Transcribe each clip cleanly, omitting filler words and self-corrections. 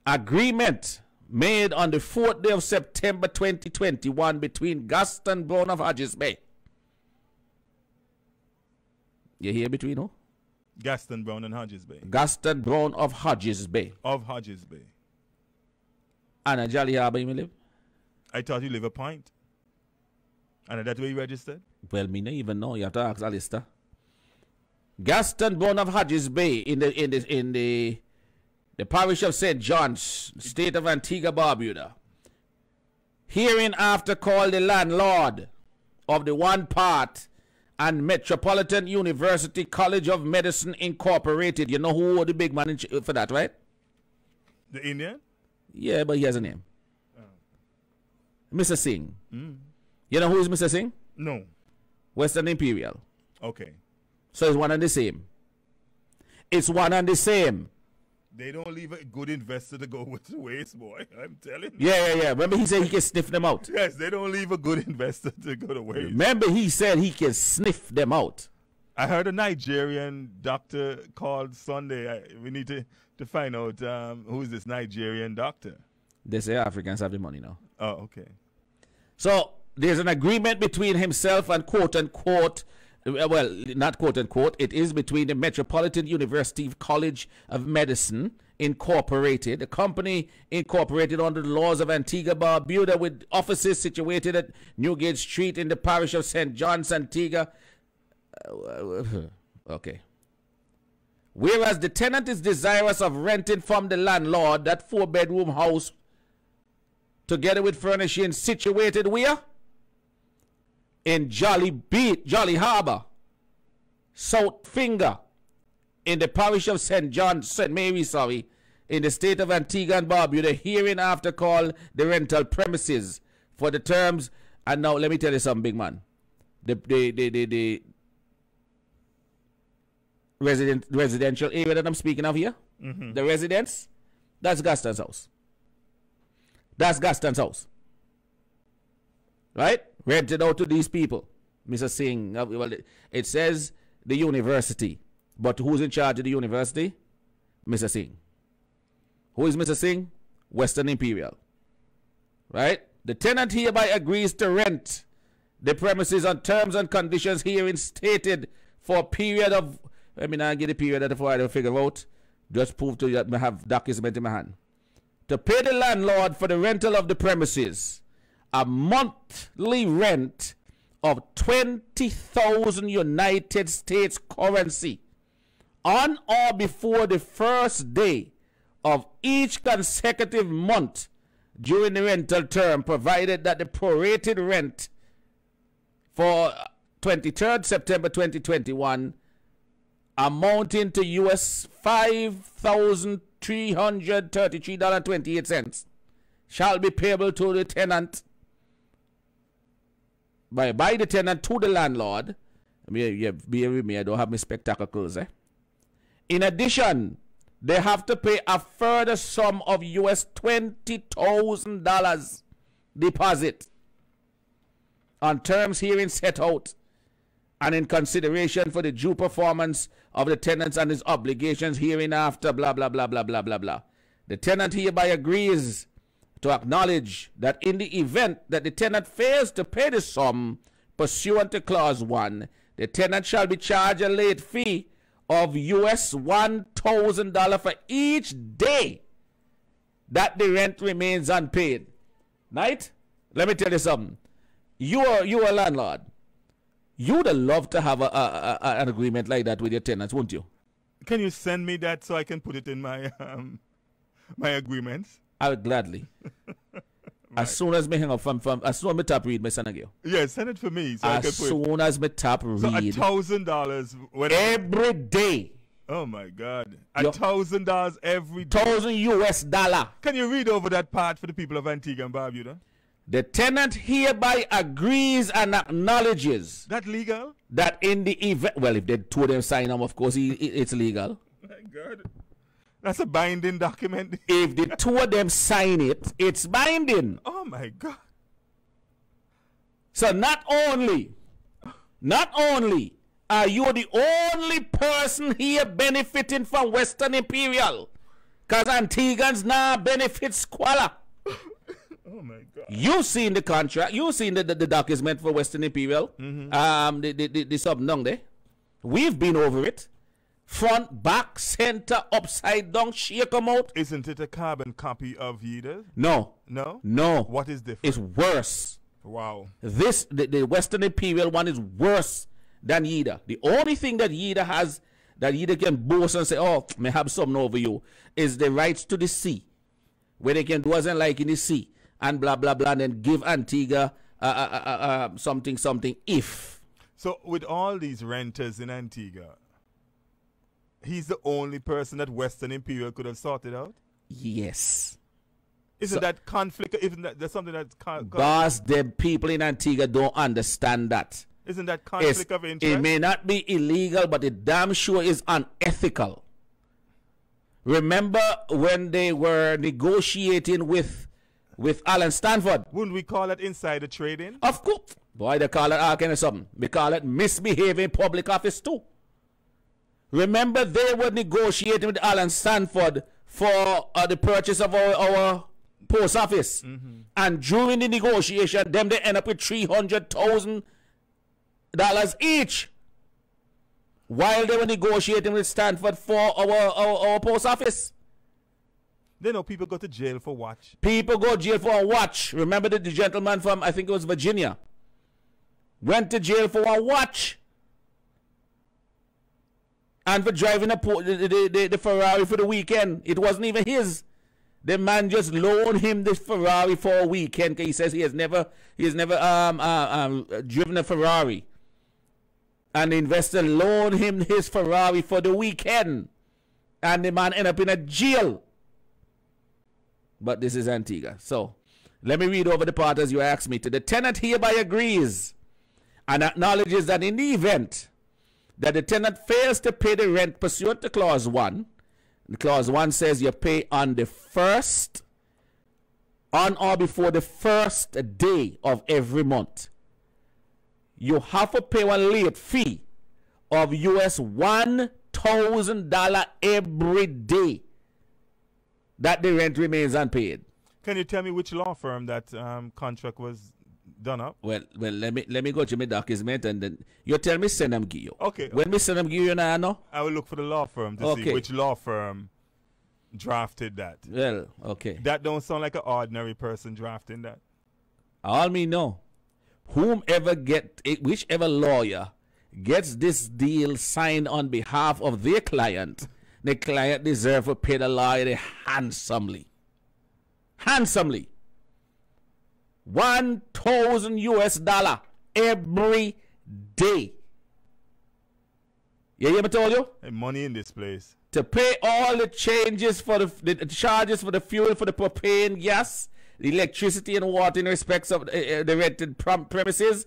agreement made on the 4th day of September 2021 between Gaston Brown of Hodges Bay. You hear between who? Gaston Brown and Hodges Bay. Gaston Brown of Hodges Bay. Of Hodges Bay. And a Jolly Harbour you live? I thought you live a Point. And that's where you registered? Well, me not even know. You have to ask Alistair. Gaston Brown of Hodges Bay in the parish of St. John's, state of Antigua Barbuda. Hereinafter called the landlord of the one part and Metropolitan University College of Medicine Incorporated. You know who the big man for that, right? The Indian? Yeah, but he has a name. Oh. Mr. Singh. Mm. You know who is Mr. Singh? No. Western Imperial. Okay. So it's one and the same. It's one and the same. They don't leave a good investor to go with the waste, boy. I'm telling you. Yeah. Remember he said he can sniff them out. Yes, they don't leave a good investor to go to waste. Remember he said he can sniff them out. I heard a Nigerian doctor called Sunday. We need to find out who is this Nigerian doctor. They say Africans have the money now. Oh, okay. So there's an agreement between himself and quote unquote, well, not quote unquote, it is between the Metropolitan University College of Medicine Incorporated, a company incorporated under the laws of Antigua Barbuda with offices situated at Newgate Street in the parish of St. John's, Antigua. Okay. Whereas the tenant is desirous of renting from the landlord that 4-bedroom house together with furnishings situated where? In Jolly Harbour, South Finger, in the parish of St. Mary, in the state of Antigua and Barbuda, hereinafter called the rental premises for the terms. And now let me tell you something, big man. The residential area that I'm speaking of here, the residence, that's Gaston's house. That's Gaston's house. Right? Rented out to these people. Mr. Singh, well, it says the university. But who's in charge of the university? Mr. Singh. Who is Mr. Singh? Western Imperial. Right? The tenant hereby agrees to rent the premises on terms and conditions herein stated for a period of, let me not get the period that I don't figure out. Just prove to you that I have document in my hand. To pay the landlord for the rental of the premises a monthly rent of 20,000 United States currency on or before the first day of each consecutive month during the rental term, provided that the prorated rent for 23rd September 2021 amounting to US $5,333.28 shall be payable to the tenant by the tenant to the landlord. Bear with me, I don't have my spectacles. In addition, they have to pay a further sum of US $20,000 deposit on terms herein set out, and in consideration for the due performance of the tenants and his obligations hereinafter, blah, blah, blah, blah, blah, blah, blah. The tenant hereby agrees to acknowledge that in the event that the tenant fails to pay the sum pursuant to Clause 1, the tenant shall be charged a late fee of US $1,000 for each day that the rent remains unpaid. Right? Let me tell you something. You are a landlord. You'd love to have an agreement like that with your tenants, wouldn't you? Can you send me that so I can put it in my my agreements? I would gladly. Right. As soon as me hang up as soon as me tap read, my son again. Yes, send it for me so I can put as soon as me tap read. So $1,000 every day. Oh my God. $1,000 every day. $1,000 US. Can you read over that part for the people of Antigua and Barbuda? The tenant hereby agrees and acknowledges. That legal? That in the event, well, if they two of them sign them, of course, it's legal. My God. That's a binding document. If the two of them sign it, it's binding. Oh my God. So not only are you the only person here benefiting from Western Imperial, Because Antiguans now benefit squalor. Oh my God. You seen the contract. You seen the document for Western Imperial. The sub down there. We've been over it. Front, back, center, upside down, shake them out. Isn't it a carbon copy of Yida's? No. No? No. What is different? It's worse. Wow. The Western Imperial one is worse than Yida. The only thing that Yida has, that Yida can boast and say, oh, may have something over you, is the rights to the sea. Where they can do as they like in the sea. And blah, blah, blah, and then give Antigua something if. So with all these renters in Antigua, he's the only person that Western Imperial could have sorted out? Yes. Isn't that conflict? Isn't that there's something that's boss, the people in Antigua don't understand that. Isn't that conflict of interest? It may not be illegal, but it damn sure is unethical. Remember when they were negotiating with Alan Stanford? Wouldn't we call it insider trading? Of course. Boy, they call it all kind of something. We call it misbehaving public office too. Remember they were negotiating with Alan Stanford for the purchase of our post office. And during the negotiation, they end up with $300,000 each. While they were negotiating with Stanford for our post office. They know people go to jail for watch. People go to jail for a watch. Remember the gentleman from, I think it was Virginia, went to jail for a watch. And for driving the Ferrari for the weekend. It wasn't even his. The man just loaned him the Ferrari for a weekend. He says he has never driven a Ferrari. And the investor loaned him his Ferrari for the weekend. And the man ended up in a jail. But this is Antigua. So, let me read over the part as you asked me to. The tenant hereby agrees and acknowledges that in the event that the tenant fails to pay the rent pursuant to Clause 1, Clause 1 says you pay on the first, on or before the first day of every month. You have to pay one late fee of US $1,000 every day that the rent remains unpaid. Can you tell me which law firm that contract was done up? Well, let me go to my document and then you tell me send them give you. Okay. When me send them give you now, no? I will look for the law firm to see which law firm drafted that. Well, okay. That don't sound like an ordinary person drafting that. All me know, whichever lawyer gets this deal signed on behalf of their client, the client deserves to pay the lawyer handsomely. Handsomely. $1,000 every day. You hear me told you? Hey, money in this place. To pay all the changes for the charges for the fuel, for the propane, gas, the electricity and water in respects of the rented premises,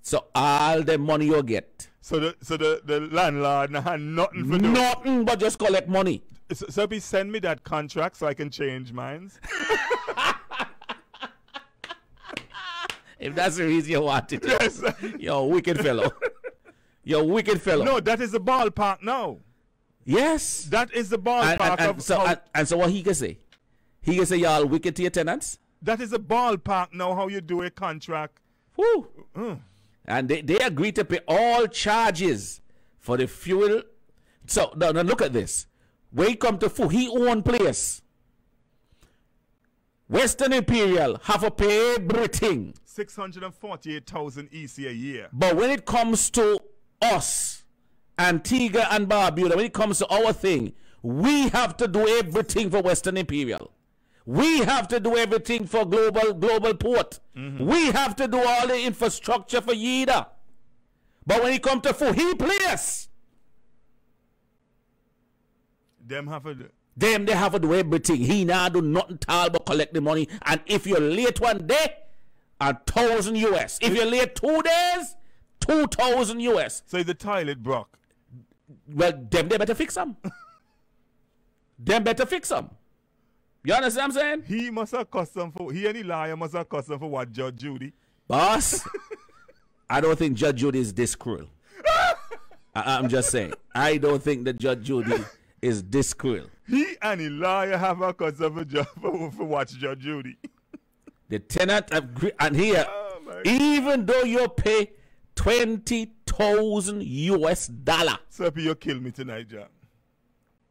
so all the money you get. So the landlord had nothing for nothing but just collect money. So please send me that contract so I can change mines. If that's the reason you want it. Yes. You're a wicked fellow. You're a wicked fellow. No, that is the ballpark now. Yes. That is the ballpark. And so what he can say? He can say y'all wicked to your tenants? That is the ballpark now how you do a contract. Woo. And they agree to pay all charges for the fuel. So now look at this. When it come to food, he own place. Western Imperial have to pay everything. 648,000 EC a year. But when it comes to us, Antigua and Barbuda, when it comes to our thing, we have to do everything for Western Imperial. We have to do everything for global port. We have to do all the infrastructure for Yida. But when it comes to food, he place. Them have to do. They have to do everything. He now do nothing all but collect the money. And if you're late one day, $1,000 US. If you're late 2 days, $2,000 US. So if the toilet broke. Well, they better fix them. Them better fix them. You understand what I'm saying? He must have custom for, he and the lawyer must have custom for what, Judge Judy? Boss, I don't think Judge Judy is this cruel. I'm just saying. I don't think that Judge Judy is this cruel. He and the lawyer have a cause of a job for watch Judge Judy. The tenant agree, and here, even though you pay $20,000. Serpent, you'll kill me tonight, Jack.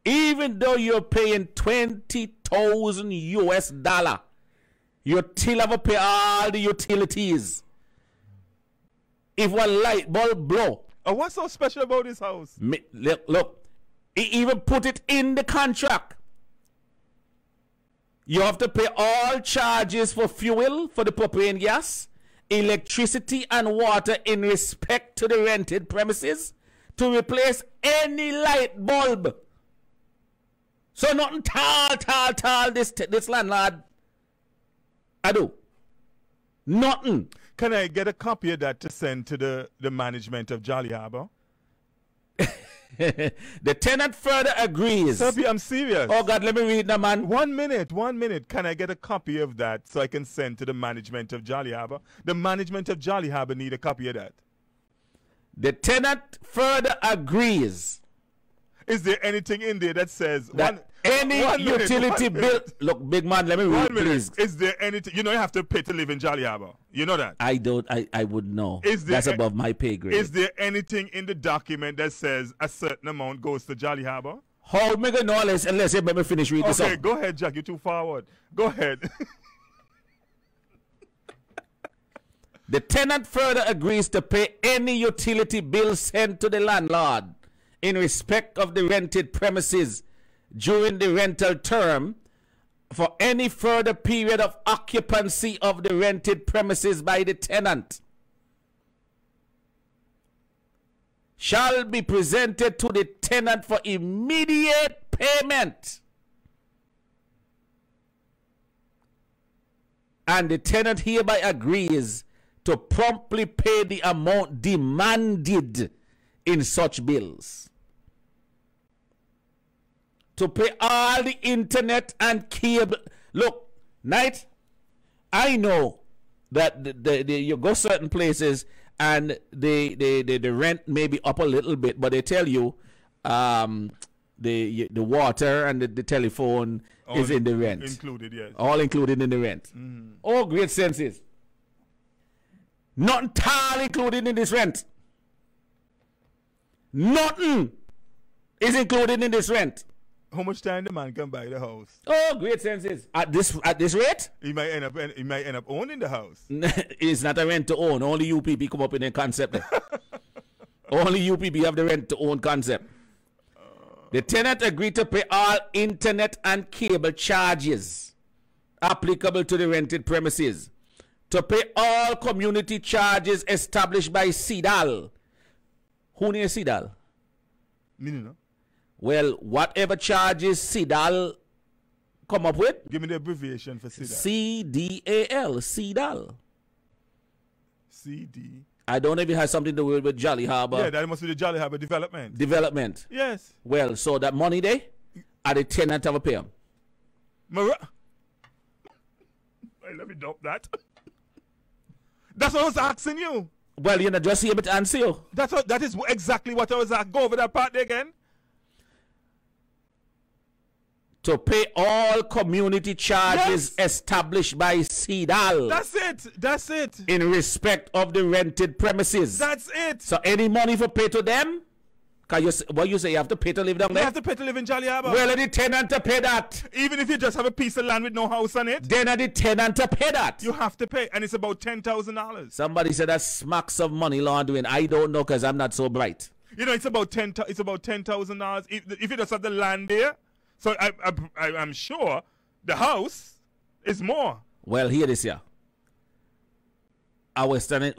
Even though you're paying $20,000, you still have to pay all the utilities. If one light bulb blow. Oh, what's so special about this house? Look, he even put it in the contract. You have to pay all charges for fuel, for the propane gas, electricity and water in respect to the rented premises to replace any light bulb. So nothing tall, this landlord. I do. Nothing. Can I get a copy of that to send to the management of Jolly Harbour? The tenant further agrees. Serpent, I'm serious. Oh God, let me read that, man. 1 minute. Can I get a copy of that so I can send to the management of Jolly Harbour? The management of Jolly Harbour need a copy of that. The tenant further agrees. Is there anything in there that says any utility bill? Look, big man, let me read, please. Is there anything? You know you have to pay to live in Jolly Harbour. You know that? I don't. I would know. That's above my pay grade. Is there anything in the document that says a certain amount goes to Jolly Harbour? How am I going to know unless you let me finish reading this? Okay, go ahead, Jack. You're too forward. Go ahead. The tenant further agrees to pay any utility bill sent to the landlord in respect of the rented premises during the rental term for any further period of occupancy of the rented premises by the tenant shall be presented to the tenant for immediate payment. And the tenant hereby agrees to promptly pay the amount demanded in such bills. To pay all the internet and cable. Look, Knight, I know that you go certain places and the rent may be up a little bit, but they tell you the water and the telephone is in the rent. Included, yes. All included in the rent. All great senses. Not entirely included in this rent. Nothing is included in this rent. How much time the man can buy the house? Oh, great senses. At this rate, he might end up owning the house. It's not a rent to own. Only UPP come up in a concept. Only UPP have the rent to own concept. The tenant agreed to pay all internet and cable charges applicable to the rented premises, to pay all community charges established by CDAL. Who near CDAL? Me no. Well, whatever charges CDAL come up with. Give me the abbreviation for CDAL. CDAL. CDAL. CD. I don't know if it has something to do with Jolly Harbour. Yeah, that must be the Jolly Harbour development. Development. Yes. Well, so that money there, are the tenant have to pay them? Let me dump that. That's what I was asking you. Well, you're not just able to answer you. That is exactly what I was asking. Go over that part there again. To pay all community charges established by CDAL. That's it. In respect of the rented premises. That's it. So any money for pay to them? What you say, you have to pay to live down there? You have to pay to live in Jolly Harbour. Well, the tenant to pay that. Even if you just have a piece of land with no house on it. Then the tenant to pay that. You have to pay, and it's about $10,000. Somebody said that smacks of money laundering. I don't know because I'm not so bright. You know, it's about $10,000 if you just have the land there. So I'm sure the house is more. Well, hear this here. I was standing,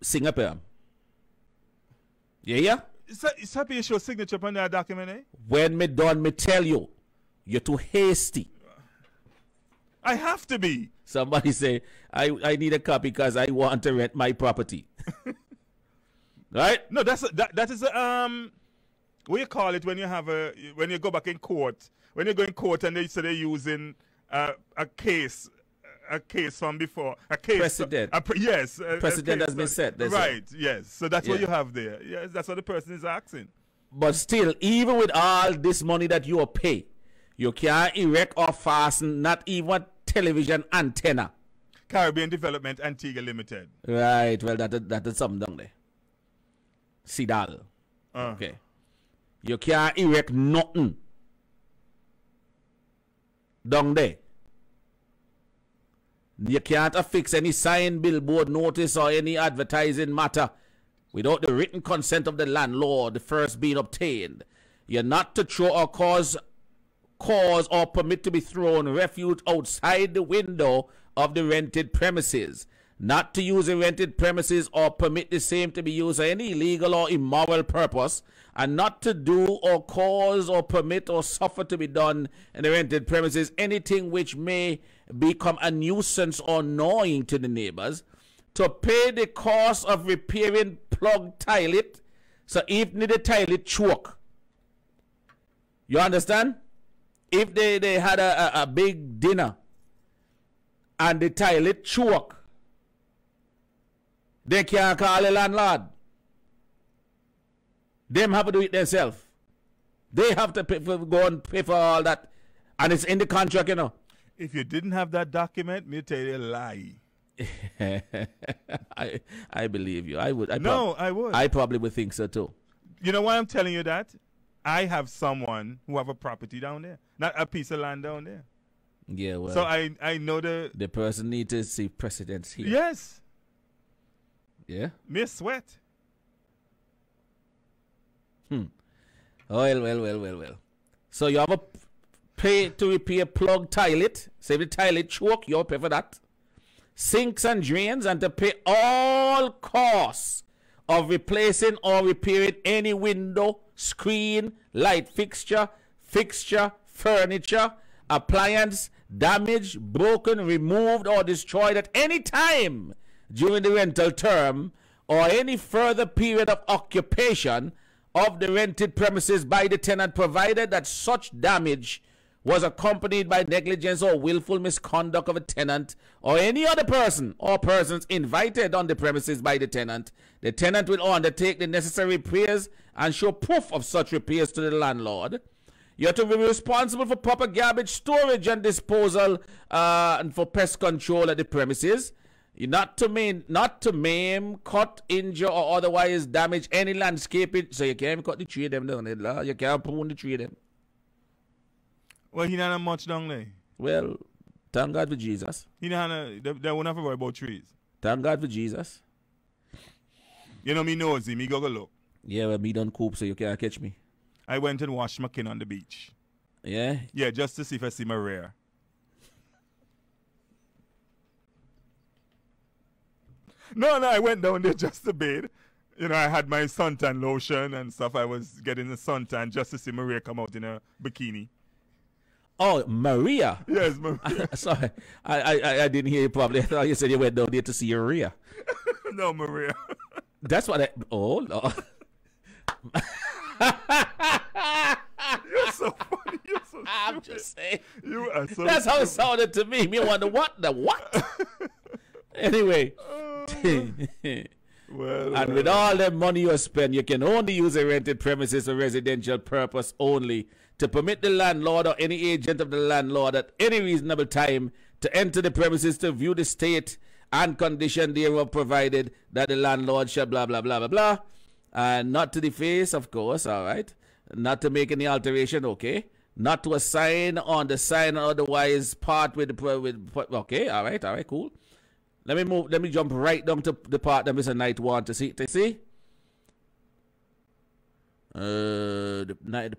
Singapore. Yeah? It's happy you show signature on that document, eh? When me done, me tell you, you're too hasty. I have to be. Somebody say, I need a copy because I want to rent my property. Right? No, that is what you call it when you go back in court. When you go in court and they say they're using a case from before. A case. Precedent. Yes. Precedent has been set. Right, yes. So that's what you have there. Yes, that's what the person is asking. But still, even with all this money that you pay, you can't erect or fasten not even television antenna. Caribbean Development Antigua Limited. Right. Well, that is something down there. Sidal. Okay. You can't erect nothing down there. You can't affix any sign, billboard, notice, or any advertising matter without the written consent of the landlord, the first being obtained. You're not to throw or cause or permit to be thrown refuse outside the window of the rented premises. Not to use the rented premises or permit the same to be used for any illegal or immoral purpose, and not to do or cause or permit or suffer to be done in the rented premises anything which may become a nuisance or annoying to the neighbors. To pay the cost of repairing plugged toilet, so if the toilet choke. You understand? If they had a big dinner and the toilet choke, they can't call the landlord. Them have to do it themselves. They have to go and pay for all that. And it's in the contract, you know. If you didn't have that document, me tell you a lie. I believe you. I would. I would. I probably would think so too. You know why I'm telling you that? I have someone who have a property down there. Not a piece of land down there. Yeah, well. So I know the person need to see precedence here. Yes. Yeah? Me sweat. Well. So you have a pay to repair plug toilet. Say the toilet choke, you pay for that. Sinks and drains, and to pay all costs of replacing or repairing any window, screen, light fixture, furniture, appliance, damaged, broken, removed, or destroyed at any time during the rental term or any further period of occupation of the rented premises by the tenant, provided that such damage was accompanied by negligence or willful misconduct of a tenant or any other person or persons invited on the premises by the tenant. The tenant will undertake the necessary repairs and show proof of such repairs to the landlord. You have to be responsible for proper garbage storage and disposal and for pest control at the premises. You're not to maim, cut, injure, or otherwise damage any landscaping. So you can't even cut the tree them down there. You can't prune the tree them. Well, he not have much down there. Well, thank God for Jesus. They won't have to worry about trees. Thank God for Jesus. You know me nosy, me go look. Yeah, well, me done coop, so you can't catch me. I went and washed my kin on the beach. Yeah? Yeah, just to see if I see my rear. No, I went down there just to bathe. You know, I had my suntan lotion and stuff. I was getting the suntan just to see Maria come out in a bikini. Oh, Maria. Yes, Maria. Sorry, I didn't hear you properly. I thought you said you went down there to see your Maria. No, Maria. That's what oh, Lord. You're so funny. You're so stupid. I'm just saying. You are so That's stupid. how it sounded to me. Me wonder what? The what? Anyway. Well, with all the money you spend, you can only use a rented premises for residential purpose only, to permit the landlord or any agent of the landlord at any reasonable time to enter the premises to view the state and condition thereof, provided that the landlord shall blah, blah, blah, blah, blah. And not to deface, of course, all right. Not to make any alteration, okay. Not to assign on the sign or otherwise part with okay, all right, cool. Let me jump right down to the part that Mr. Knight want to see. The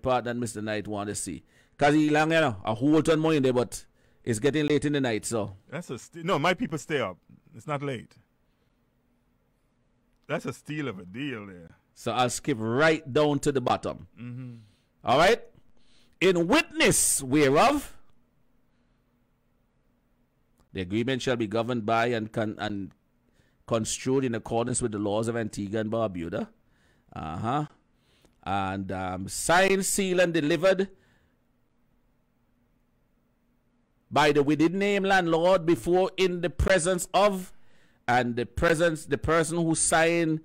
part that Mr. Knight want to see. Because he long, you know, a whole ton money there, but it's getting late in the night, so. That's no, my people stay up. It's not late. That's a steal of a deal there. So I'll skip right down to the bottom. Mm-hmm. All right? In witness whereof, the agreement shall be governed by and construed in accordance with the laws of Antigua and Barbuda. And signed, sealed, and delivered by the within name landlord before in the presence of, and the person who signed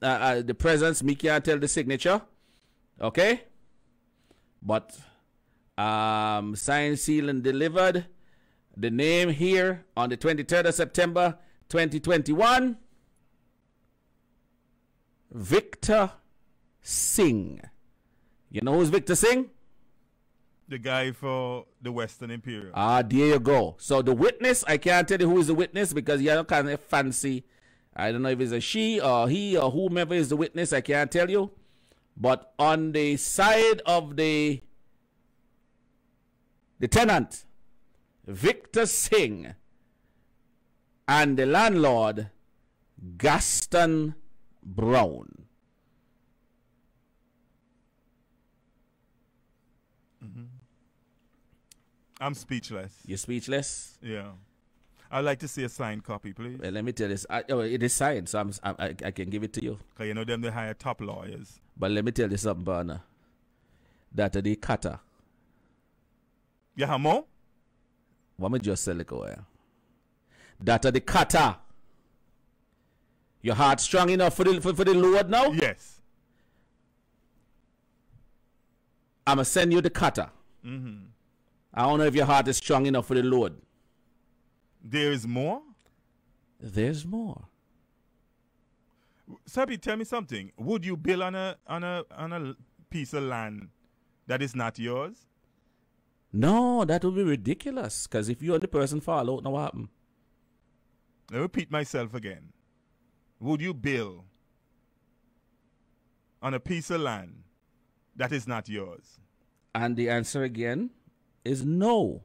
the presence, me can't tell the signature. Okay? But signed, sealed, and delivered. The name here on the 23rd of September 2021, Victor Singh. You know who's Victor Singh? The guy for the Western Imperial. Ah, there you go. So the witness, I can't tell you who is the witness because you're kind of fancy. I don't know if it's a she or he or whomever is the witness. I can't tell you. But on the side of the tenant, Victor Singh, and the landlord, Gaston Brown. I'm speechless. You're speechless? Yeah. I'd like to see a signed copy, please. Well, let me tell you this. It is signed, so I can give it to you. Because you know them, they hire top lawyers. But let me tell you something, Barner. That the cutter. You have more? Let me just sell it away. That the cutter. Your heart strong enough for the load now? Yes. I'm going to send you the cutter. I don't know if your heart is strong enough for the load. There is more? There's more. Serpent, tell me something. Would you build on a piece of land that is not yours? No, that would be ridiculous. Because if you and the person fall out, now what happen? Let me repeat myself again. Would you build on a piece of land that is not yours? And the answer again is no.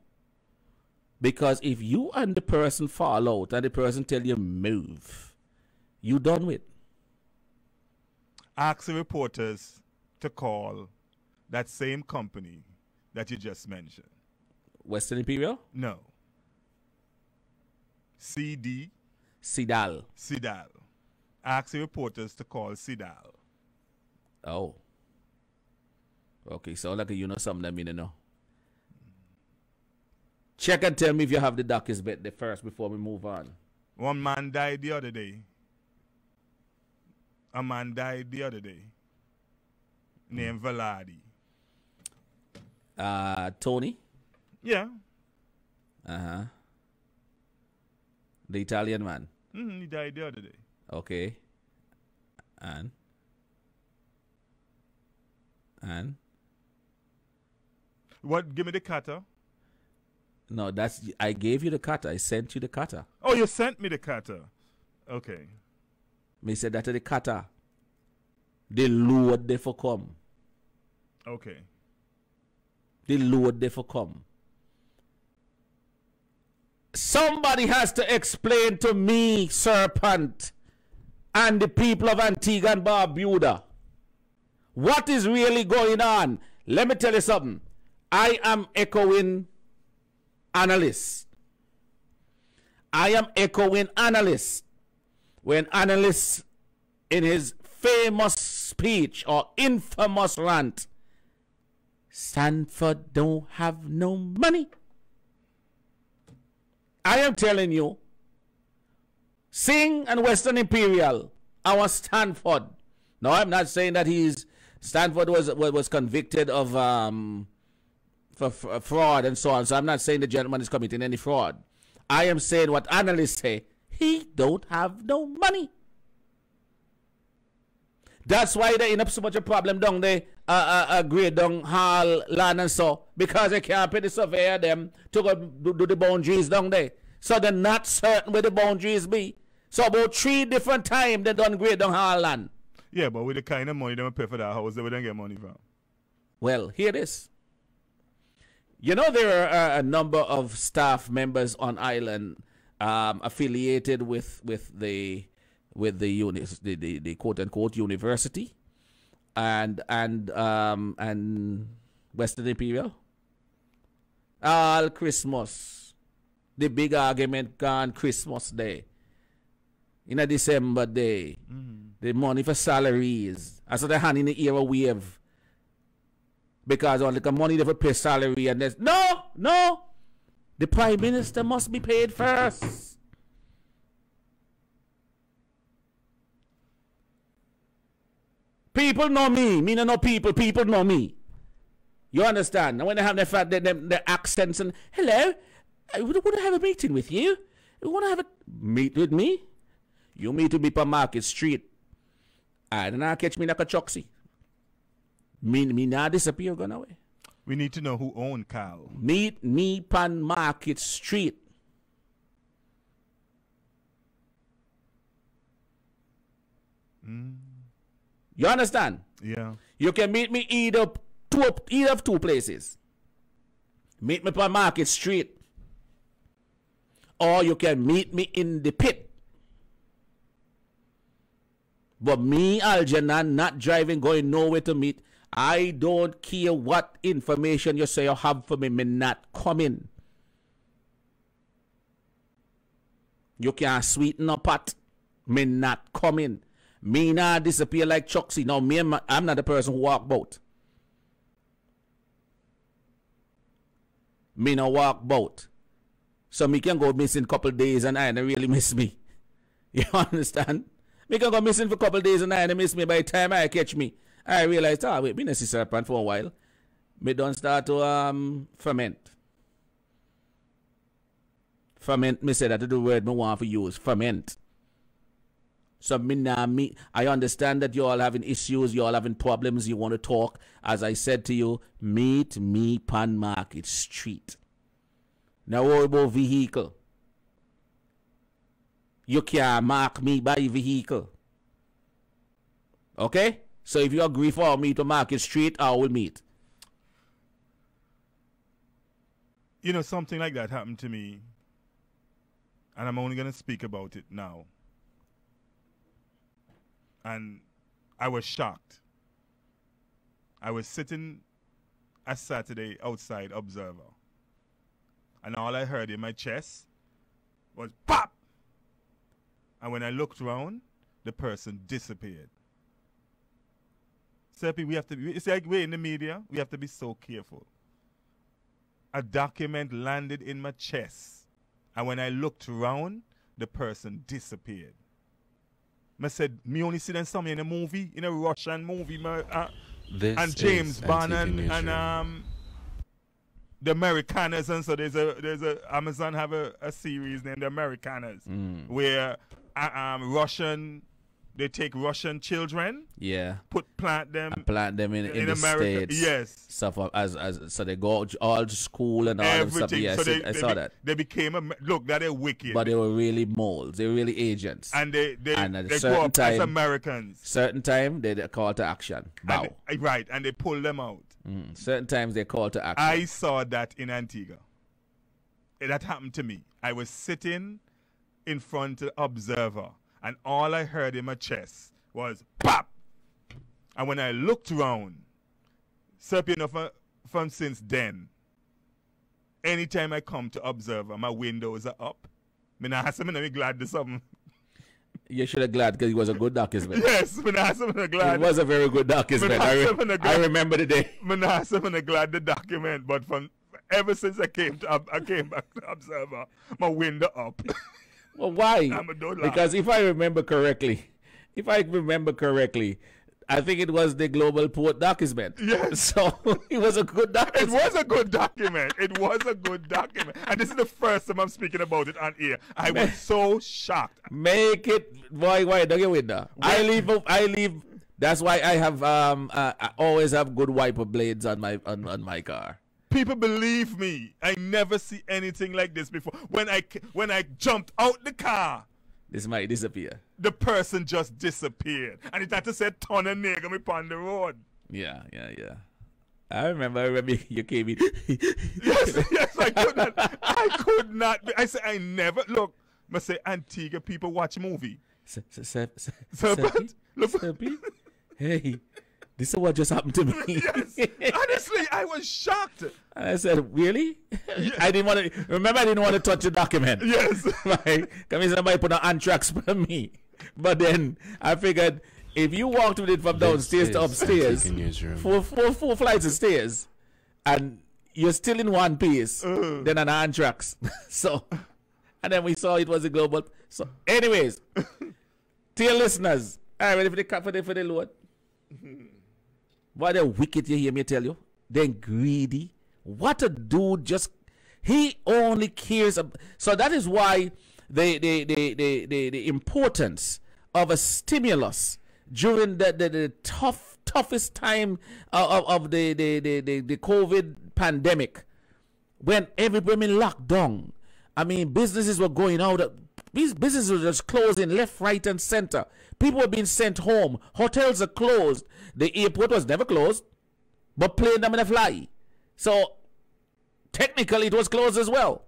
Because if you and the person fall out and the person tell you move, you done with. Ask the reporters to call that same company that you just mentioned. Western Imperial? No. CD. Sidal. Sidal. Ask the reporters to call Sidal. Oh. Okay, so like you know something that mean know. Check and tell me if you have the doctor's bet there first before we move on. One man died the other day. A man died the other day. Named Velarde. Tony? Yeah. Uh-huh. The Italian man? He died the other day. Okay. And? What? Give me the cutter. No, I gave you the cutter. I sent you the cutter. Oh, you sent me the cutter. Okay. Me said that the cutter. The load they for come. Okay. The load they for come. Somebody has to explain to me, Serpent, and the people of Antigua and Barbuda, what is really going on. Let me tell you something. I am echoing analysts. I am echoing analysts. When analysts in his famous speech or infamous rant, Stanford don't have no money. I am telling you, Singh and Western Imperial, our Stanford. No, I'm not saying that Stanford was convicted of for fraud and so on. So I'm not saying the gentleman is committing any fraud. I am saying what analysts say. He don't have no money. That's why they end up so much a problem down there, grade down hall, land and so, because they can't pay the surveyor them to go do the boundaries down there. So they're not certain where the boundaries be. So about 3 different times they done grade down hall land. Yeah, but with the kind of money they pay for that house, they wouldn't get money from. Well, here it is. You know there are a number of staff members on island affiliated with the quote unquote university and Western Imperial. All Christmas, the big argument gone Christmas Day, in a December day, the money for salaries. I saw the hand in the ear wave because only the money they for pay salary and there's no. The Prime Minister must be paid first. People know me. Me no know people. People know me. You understand? And when they have their accents and, hello, I would want to have a meeting with you. You want to have a meet with me? You meet with me per Market Street. And now catch me like a choxy. Me now disappear, gone away. We need to know who owned Carl. Meet me pan Market Street. You understand? Yeah. You can meet me either of two places. Meet me on Market Street. Or you can meet me in the pit. But me, Algernon, not driving, going nowhere to meet. I don't care what information you say you have for me. Me not coming. You can't sweeten a pot. Me not coming. Me not disappear like Choxy. Now, I'm not the person who walk boat. Me no walk boat. So me can go missing couple days and I don't really miss me. You understand? Me can go missing for a couple days and I don't miss me. By the time I catch me, I realize, wait, me not see Serpent for a while. Me don't start to ferment. Ferment, me say that's the word me want to use. Ferment. So I understand that you all having issues, you all having problems, you want to talk. As I said to you, meet me pan Market Street. Now what about vehicle? You can't mark me by vehicle. Okay? So if you agree for me to Market Street, I will meet. You know, something like that happened to me. And I'm only going to speak about it now. And I was shocked. I was sitting a Saturday outside Observer. And all I heard in my chest was pop! And when I looked around, the person disappeared. Serpent, we have to be, it's like we're in the media, we have to be so careful. A document landed in my chest. And when I looked around, the person disappeared. I said, me only see them somewhere in a movie, in a Russian movie, and James Bond and the Americaners, and so there's a Amazon have a series named The Americaners, where they take Russian children, plant them in the America, States, yes, stuff so they go all to school and all everything. Of stuff. Yes, so I saw that. They became look that they're wicked, but they were really moles. They were really agents, and they grow up as Americans. Certain time they call to action. Bow. And they pull them out. Certain times they call to action. I saw that in Antigua. That happened to me. I was sitting in front of the Observer, and all I heard in my chest was pop. And when I looked around, Serpent, from since then, anytime I come to Observer, my windows are up. I'm glad to something. You should have glad because it was a good document. Yes, I'm glad. It was a very good document. I remember the day. I'm glad the document, but ever since I came back to Observer, my window up. Well, why? Because if I remember correctly, I think it was the Global Port document. Yes. So it was a good document. It was a good document. And this is the first time I'm speaking about it on air. I was so shocked. Make it, why don't get with that? I leave. That's why I have I always have good wiper blades on my car. People believe me. I never see anything like this before. When I jumped out the car, this might disappear. The person just disappeared. And it had to say ton of nigga me on the road. Yeah. I remember you came in. yes, I could not. I said, I never, look, I say Antigua people watch movie. Serpent? Serpent? Hey, this is what just happened to me. Yes, honestly, I was shocked. And I said, really? Yes. I didn't want to touch the document. Yes. Right? Because somebody put an anthrax for me. But then I figured, if you walked with it from downstairs to upstairs, four flights of stairs, and you're still in one piece, then an anthrax. So, and then we saw it was a global. So, anyways, to your listeners, all right, ready for the load? Why they're wicked, you hear me tell you? They're greedy. What a dude, just, he only cares. So that is why the importance of a stimulus during the toughest time of the COVID pandemic, when everybody in lockdown. I mean, businesses were going out. These businesses were just closing left, right, and center. People were being sent home. Hotels are closed. The airport was never closed, but plane them in a fly. So technically, it was closed as well.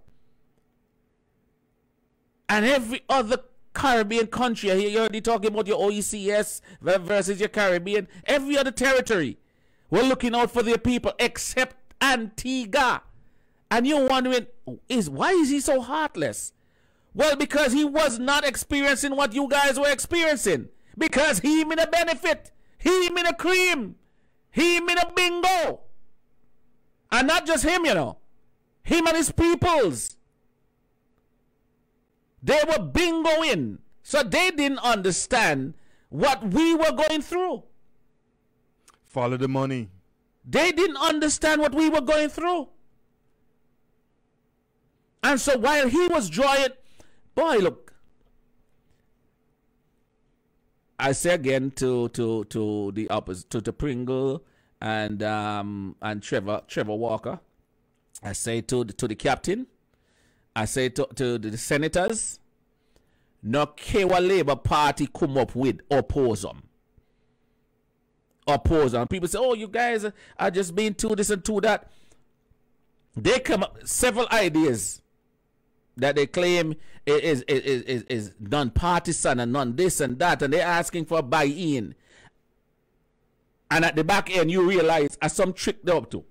And every other Caribbean country, you heard you talking about your OECS versus your Caribbean. Every other territory were looking out for their people except Antigua. And you're wondering, why is he so heartless? Well, because he was not experiencing what you guys were experiencing. Because he in a benefit. He in a cream. He in a bingo. And not just him, you know. Him and his peoples. They were bingoing. So they didn't understand what we were going through. Follow the money. They didn't understand what we were going through. And so while he was drawing, boy, look, I say again to the opposite, to Pringle and Trevor Walker, I say to the captain, I say to the senators, no care what Labour Party come up with, oppose them. Oppose them. People say, oh, you guys are just being too this and too that. They come up several ideas that they claim is non-partisan and non-this and that, and they're asking for a buy-in. And at the back end, you realize some trick they're up to.